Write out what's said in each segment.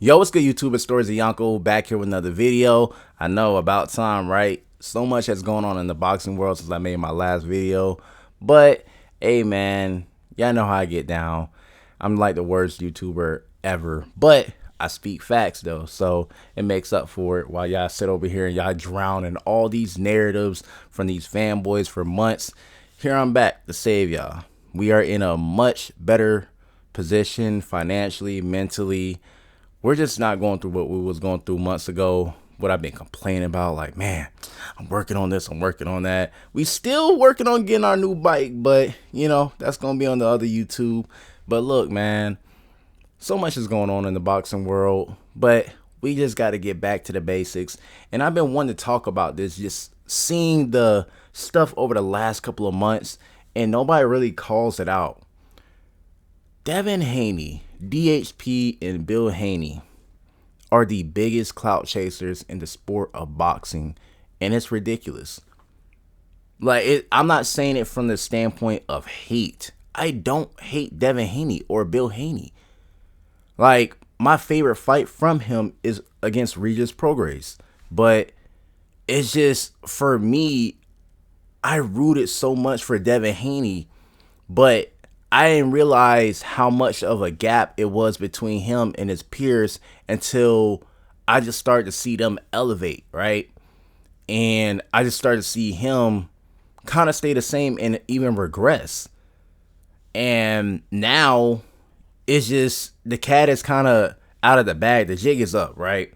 Yo, what's good, YouTube? It's Stories of Yonko back here with another video. I know, about time, right? So much has gone on in the boxing world since I made my last video. But, hey, man, y'all know how I get down. I'm like the worst YouTuber ever. But I speak facts, though. So it makes up for it while y'all sit over here and y'all drown in all these narratives from these fanboys for months. Here I'm back to save y'all. We are in a much better position financially, mentally. We're just not going through what we was going through months ago. What I've been complaining about, like, man, I'm working on this, I'm working on that. We still working on getting our new bike, but, you know, that's going to be on the other YouTube. But look, man, so much is going on in the boxing world, but we just got to get back to the basics. And I've been wanting to talk about this, just seeing the stuff over the last couple of months, and nobody really calls it out. Devin Haney, DHP, and Bill Haney are the biggest clout chasers in the sport of boxing, and it's ridiculous. I'm not saying it from the standpoint of hate. I don't hate Devin Haney or Bill Haney. Like, my favorite fight from him is against Regis Prograis, but it's just, for me, I rooted so much for Devin Haney, but I didn't realize how much of a gap it was between him and his peers until I just started to see them elevate, right? And I just started to see him kind of stay the same and even regress. And now it's just the cat is kind of out of the bag. The jig is up, right?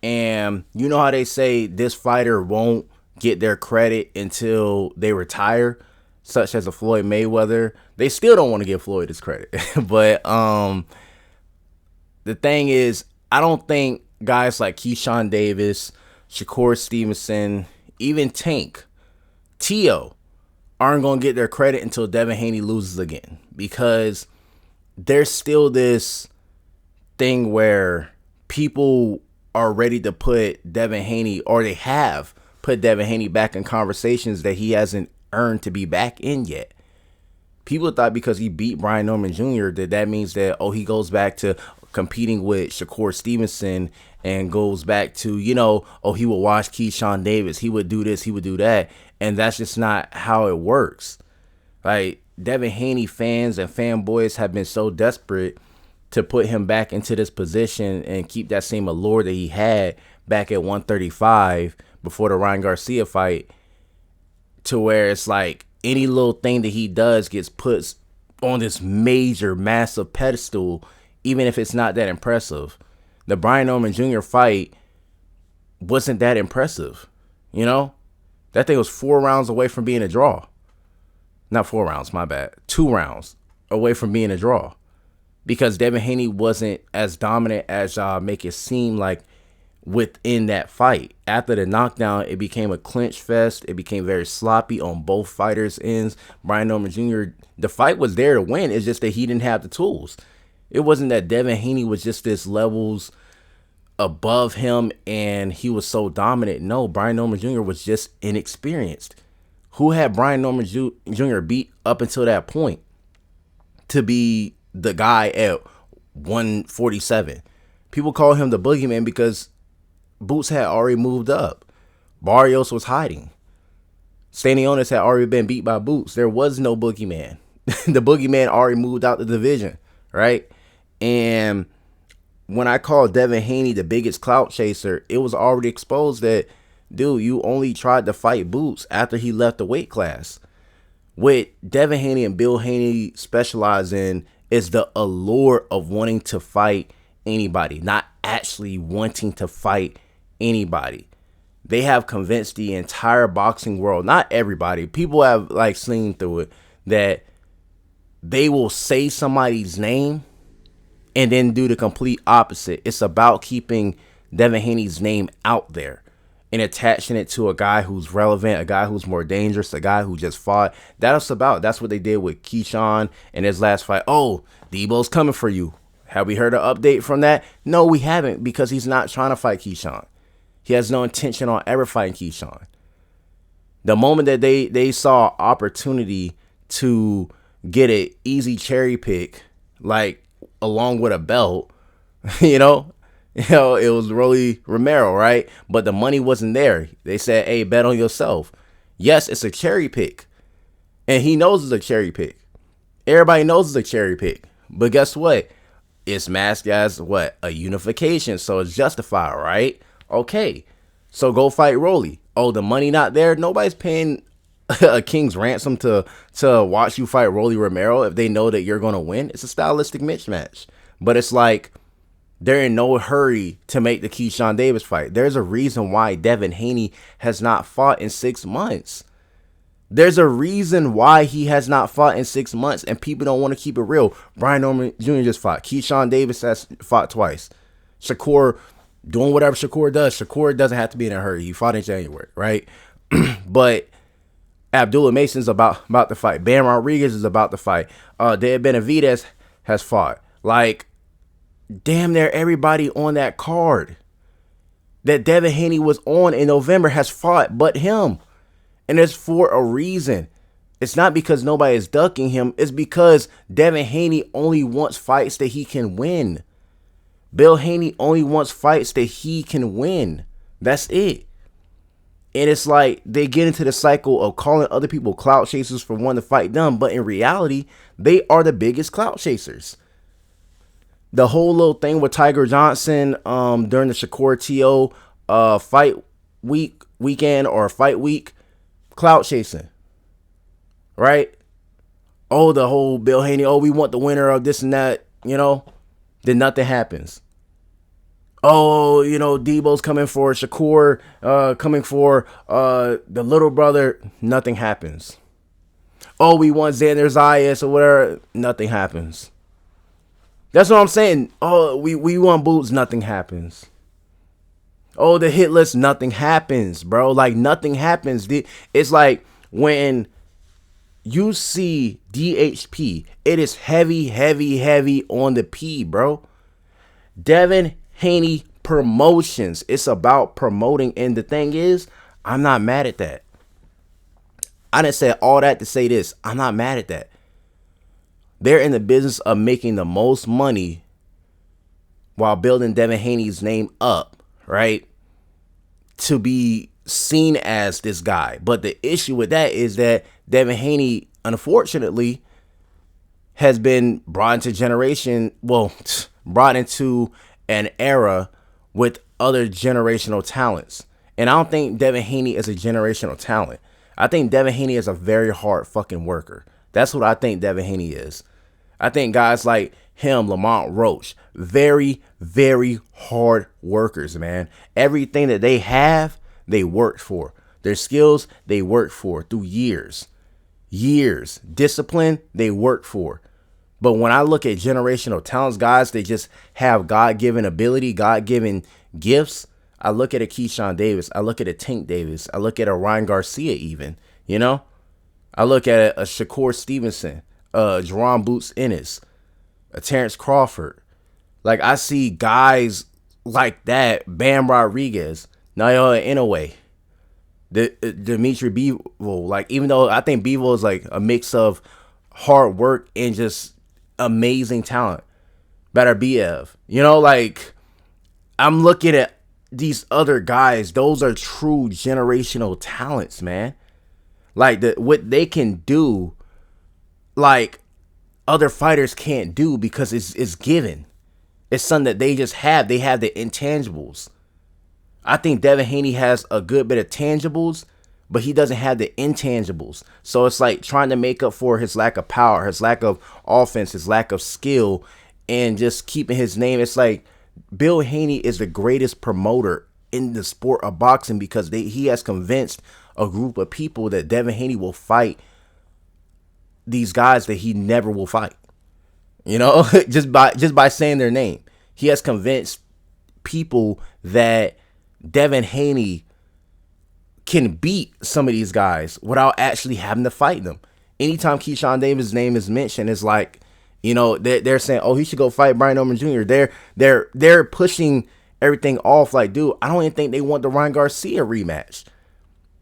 And you know how they say this fighter won't get their credit until they retire, such as a Floyd Mayweather. They still don't want to give Floyd his credit. But the thing is, I don't think guys like Keyshawn Davis, Shakur Stevenson, even Tank, Tio aren't going to get their credit until Devin Haney loses again. Because there's still this thing where people are ready to put Devin Haney, or they have put Devin Haney back in conversations that he hasn't earned to be back in yet. People thought because he beat Brian Norman Jr. that means that, oh, he goes back to competing with Shakur Stevenson and goes back to, you know, oh, he would watch Keyshawn Davis, he would do this, he would do that. And that's just not how it works. Like, Devin Haney fans and fanboys have been so desperate to put him back into this position and keep that same allure that he had back at 135 before the Ryan Garcia fight, to where it's like any little thing that he does gets put on this major, massive pedestal, even if it's not that impressive. The Brian Norman Jr. fight wasn't that impressive, you know? That thing was 4 rounds away from being a draw. Not 4 rounds, my bad. 2 rounds away from being a draw. Because Devin Haney wasn't as dominant as y'all make it seem like within that fight. After the knockdown, it became a clinch fest. It became very sloppy on both fighters' ends. Brian Norman Jr., the fight was there to win. It's just that he didn't have the tools. It wasn't that Devin Haney was just this levels above him and he was so dominant. No, Brian Norman Jr. was just inexperienced. Who had Brian Norman Jr. beat up until that point to be the guy at 147? People call him the boogeyman because Boots had already moved up. Barrios was hiding. Stanionis had already been beat by Boots. There was no boogeyman. The boogeyman already moved out the division, right? And when I called Devin Haney the biggest clout chaser, it was already exposed that, dude, you only tried to fight Boots after he left the weight class. What Devin Haney and Bill Haney specialize in is the allure of wanting to fight anybody, not actually wanting to fight anybody. They have convinced the entire boxing world, not everybody, people have like seen through it, that they will say somebody's name and then do the complete opposite. It's about keeping Devin Haney's name out there and attaching it to a guy who's relevant, a guy who's more dangerous, a guy who just fought. That's what they did with Keyshawn in his last fight. Oh, Debo's coming for you. Have we heard an update from that? No, we haven't, because he's not trying to fight Keyshawn. He has no intention on ever fighting Keyshawn. The moment that they saw opportunity to get an easy cherry pick, like along with a belt, you know, It was Rolly Romero, right? But the money wasn't there. They said, hey, bet on yourself. Yes, it's a cherry pick. And he knows it's a cherry pick. Everybody knows it's a cherry pick. But guess what? It's masked as what? A unification. So it's justified, right? Okay. So go fight Rolly. Oh, the money not there? Nobody's paying a king's ransom to watch you fight Rolly Romero if they know that you're going to win. It's a stylistic mismatch. But it's like they're in no hurry to make the Keyshawn Davis fight. There's a reason why Devin Haney has not fought in 6 months. There's a reason why he has not fought in 6 months, and people don't want to keep it real. Brian Norman Jr. just fought. Keyshawn Davis has fought twice. Shakur doing whatever Shakur does. Shakur doesn't have to be in a hurry. He fought in January, right? But Abdullah Mason's about to fight. Bam Rodriguez is about to fight. Dave Benavidez has fought. Like, damn near everybody on that card that Devin Haney was on in November has fought but him. And it's for a reason. It's not because nobody is ducking him. It's because Devin Haney only wants fights that he can win. Bill Haney only wants fights that he can win. That's it. And it's like they get into the cycle of calling other people clout chasers for wanting to fight them. But in reality, they are the biggest clout chasers. The whole little thing with Tiger Johnson during the Shakur T.O. Fight weekend or fight week, clout chasing, right? Oh, the whole Bill Haney, oh, we want the winner of this and that, then nothing happens. Oh, Debo's coming for Shakur, coming for the little brother, nothing happens. Oh, we want Xander Zayas or whatever, nothing happens. That's what I'm saying. Oh, we want Boots, nothing happens. Oh, the hit list, nothing happens, bro. Like, nothing happens. It's like when you see DHP, it is heavy, heavy, heavy on the P, bro. Devin Haney Promotions. It's about promoting. And the thing is, I'm not mad at that. I didn't say all that to say this. I'm not mad at that. They're in the business of making the most money while building Devin Haney's name up, right? To be seen as this guy. But the issue with that is that Devin Haney, unfortunately, has been brought into an era with other generational talents. And I don't think Devin Haney is a generational talent. I think Devin Haney is a very hard fucking worker. That's what I think Devin Haney is. I think guys like him, Lamont Roach, very, very hard workers, man. Everything that they have, they worked for. Their skills, they worked for through years. Discipline, they worked for. But when I look at generational talents, guys, they just have God-given ability, God-given gifts. I look at a Keyshawn Davis. I look at a Tank Davis. I look at a Ryan Garcia even, I look at a Shakur Stevenson, Jerron Boots Ennis, a Terrence Crawford. Like, I see guys like that, Bam Rodriguez, Naoya Inoue, Dimitri Bivol. Like, even though I think Bivol is like a mix of hard work and just amazing talent. Better BF. Like, I'm looking at these other guys. Those are true generational talents, man. Like, what they can do, like, other fighters can't do because it's given. It's something that they just have. They have the intangibles. I think Devin Haney has a good bit of tangibles, but he doesn't have the intangibles. So it's like trying to make up for his lack of power, his lack of offense, his lack of skill, and just keeping his name. It's like Bill Haney is the greatest promoter in the sport of boxing because he has convinced a group of people that Devin Haney will fight these guys that he never will fight. Just by saying their name. He has convinced people that Devin Haney can beat some of these guys without actually having to fight them. Anytime Keyshawn Davis' name is mentioned, it's like, they're saying, oh, he should go fight Brian Norman Jr. They're pushing everything off. Like, dude, I don't even think they want the Ryan Garcia rematch.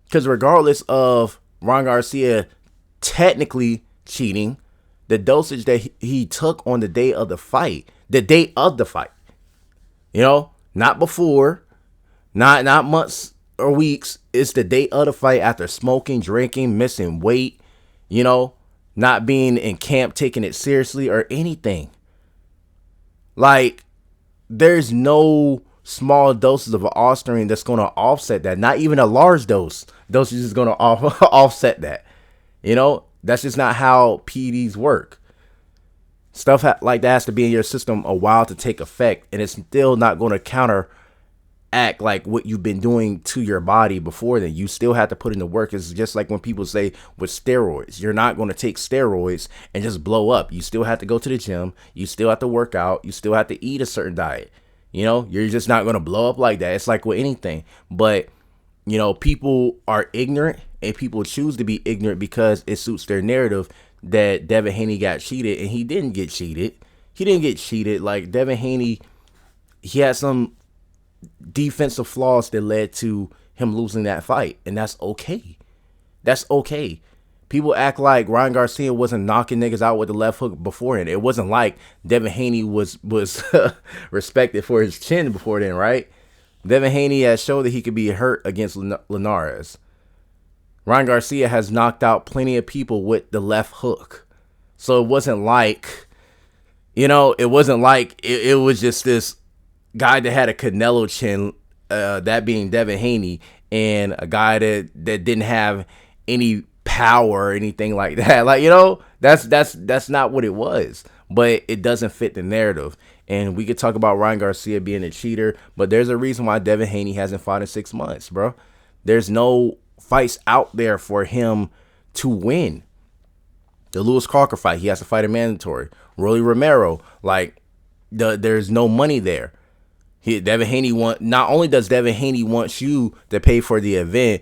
Because regardless of Ryan Garcia technically cheating, the dosage that he took on the day of the fight, Not before, not months or weeks. It's the day of the fight after smoking, drinking, missing weight, you know, not being in camp, taking it seriously or anything. Like, there's no small doses of ostarine that's going to offset that. Not even a large dosage is going to offset that. You know, that's just not how PEDs work. Stuff like that has to be in your system a while to take effect, and it's still not going to counteract like what you've been doing to your body before then. You still have to put in the work. It's just like when people say with steroids, you're not going to take steroids and just blow up. You still have to go to the gym. You still have to work out. You still have to eat a certain diet. You know, you're just not going to blow up like that. It's like with anything. But, you know, people are ignorant, and people choose to be ignorant because it suits their narrative that Devin Haney got cheated, and he didn't get cheated. He didn't get cheated. Like, Devin Haney, he had some defensive flaws that led to him losing that fight, and that's okay. That's okay. People act like Ryan Garcia wasn't knocking niggas out with the left hook beforehand. It wasn't like Devin Haney was respected for his chin before then, right? Devin Haney has showed that he could be hurt against Linares. Ryan Garcia has knocked out plenty of people with the left hook. So it wasn't like, you know, it was just this guy that had a Canelo chin, that being Devin Haney, and a guy that didn't have any power or anything like that. Like, you know, that's not what it was. But it doesn't fit the narrative. And we could talk about Ryan Garcia being a cheater, but there's a reason why Devin Haney hasn't fought in 6 months, bro. There's no fights out there for him to win. The Lewis Crocker fight, he has to fight a mandatory. Rolly Romero, like, there's no money there. Devin Haney not only does Devin Haney want you to pay for the event,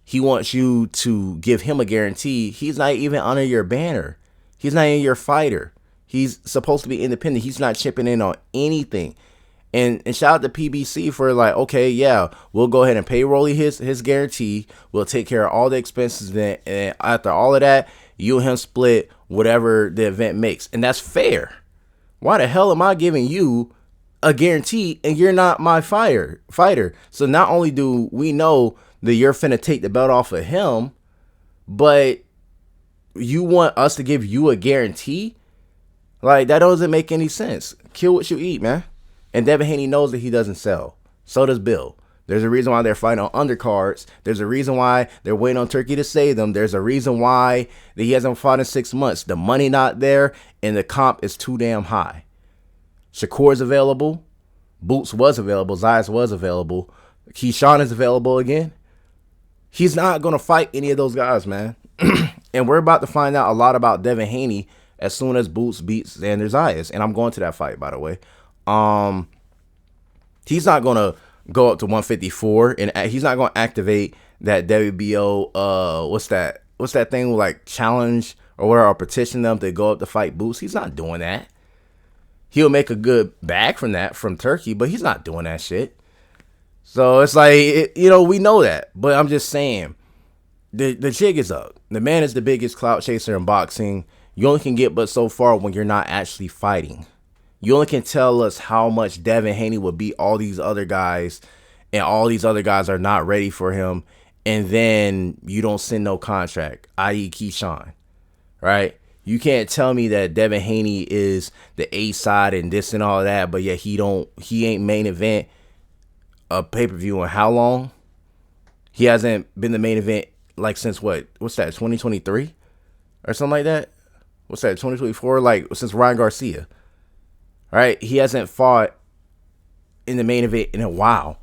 he wants you to give him a guarantee. He's not even under your banner. He's not even your fighter. He's supposed to be independent. He's not chipping in on anything. And shout out to PBC for like, okay, yeah, we'll go ahead and pay Rolly his guarantee. We'll take care of all the expenses. And after all of that, you and him split whatever the event makes. And that's fair. Why the hell am I giving you a guarantee and you're not my fighter? So not only do we know that you're finna take the belt off of him, but you want us to give you a guarantee? Like, that doesn't make any sense. Kill what you eat, man. And Devin Haney knows that he doesn't sell. So does Bill. There's a reason why they're fighting on undercards. There's a reason why they're waiting on Turkey to save them. There's a reason why that he hasn't fought in 6 months. The money not there, and the comp is too damn high. Shakur's available. Boots was available. Zayas was available. Keyshawn is available again. He's not going to fight any of those guys, man. And we're about to find out a lot about Devin Haney as soon as Boots beats Xander Zayas. And I'm going to that fight, by the way. He's not going to go up to 154, and he's not going to activate that WBO, what's that thing, like challenge or whatever, or petition them to go up to fight Boots. He's not doing that. He'll make a good bag from that from Turkey, but he's not doing that shit. So it's like, you know, we know that, but I'm just saying the jig is up. The man is the biggest clout chaser in boxing. You only can get but so far when you're not actually fighting. You only can tell us how much Devin Haney will beat all these other guys, and all these other guys are not ready for him, and then you don't send no contract, i.e. Keyshawn, right? You can't tell me that Devin Haney is the A side and this and all that, but yet he ain't main event a pay-per-view in how long? He hasn't been the main event like since what's that, 2023 or something like that? What's that, 2024? Like since Ryan Garcia. Right? He hasn't fought in the main event in a while.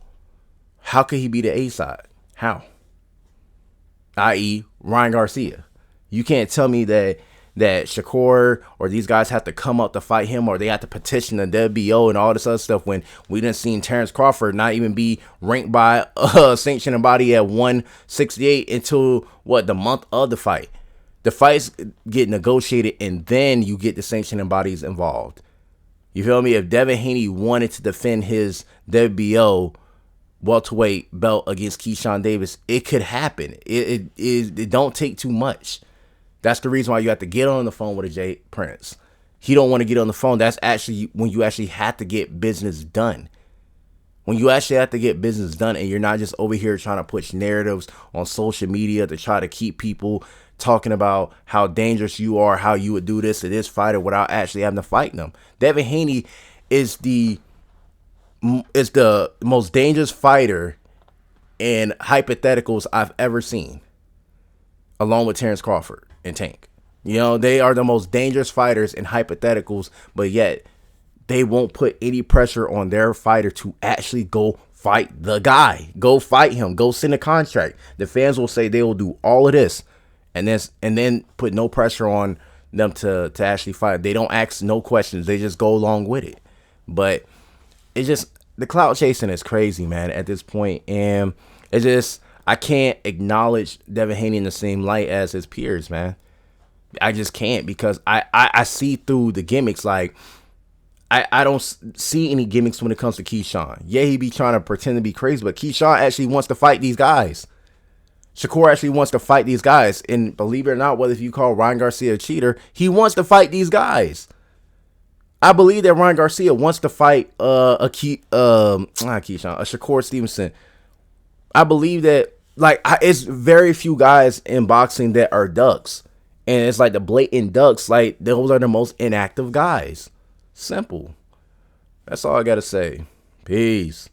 How could he be the A side? How? I.e. Ryan Garcia. You can't tell me that Shakur or these guys have to come up to fight him, or they have to petition the WBO and all this other stuff, when we done seen Terrence Crawford not even be ranked by a sanctioning body at 168 until the month of the fight. The fights get negotiated, and then you get the sanctioning bodies involved. You feel me? If Devin Haney wanted to defend his WBO welterweight belt against Keyshawn Davis, it could happen. It don't take too much. That's the reason why you have to get on the phone with a Jay Prince. He don't want to get on the phone. That's actually when you actually have to get business done. When you actually have to get business done and you're not just over here trying to push narratives on social media to try to keep people talking about how dangerous you are, how you would do this to this fighter without actually having to fight them. Devin Haney is the most dangerous fighter in hypotheticals I've ever seen, along with Terrence Crawford and Tank. You know, they are the most dangerous fighters in hypotheticals, but yet they won't put any pressure on their fighter to actually go fight the guy. Go fight him. Go send a contract. The fans will say they will do all of this and then put no pressure on them to actually fight. They don't ask no questions. They just go along with it. But it's just, the clout chasing is crazy, man, at this point. And it's just, I can't acknowledge Devin Haney in the same light as his peers, man. I just can't, because I see through the gimmicks. Like, I don't see any gimmicks when it comes to Keyshawn. Yeah, he be trying to pretend to be crazy, but Keyshawn actually wants to fight these guys. Shakur actually wants to fight these guys. And believe it or not, whether if you call Ryan Garcia a cheater, he wants to fight these guys. I believe that Ryan Garcia wants to fight a Shakur Stevenson. I believe that, like, it's very few guys in boxing that are ducks. And it's like the blatant ducks, like, those are the most inactive guys. Simple. That's all I got to say. Peace.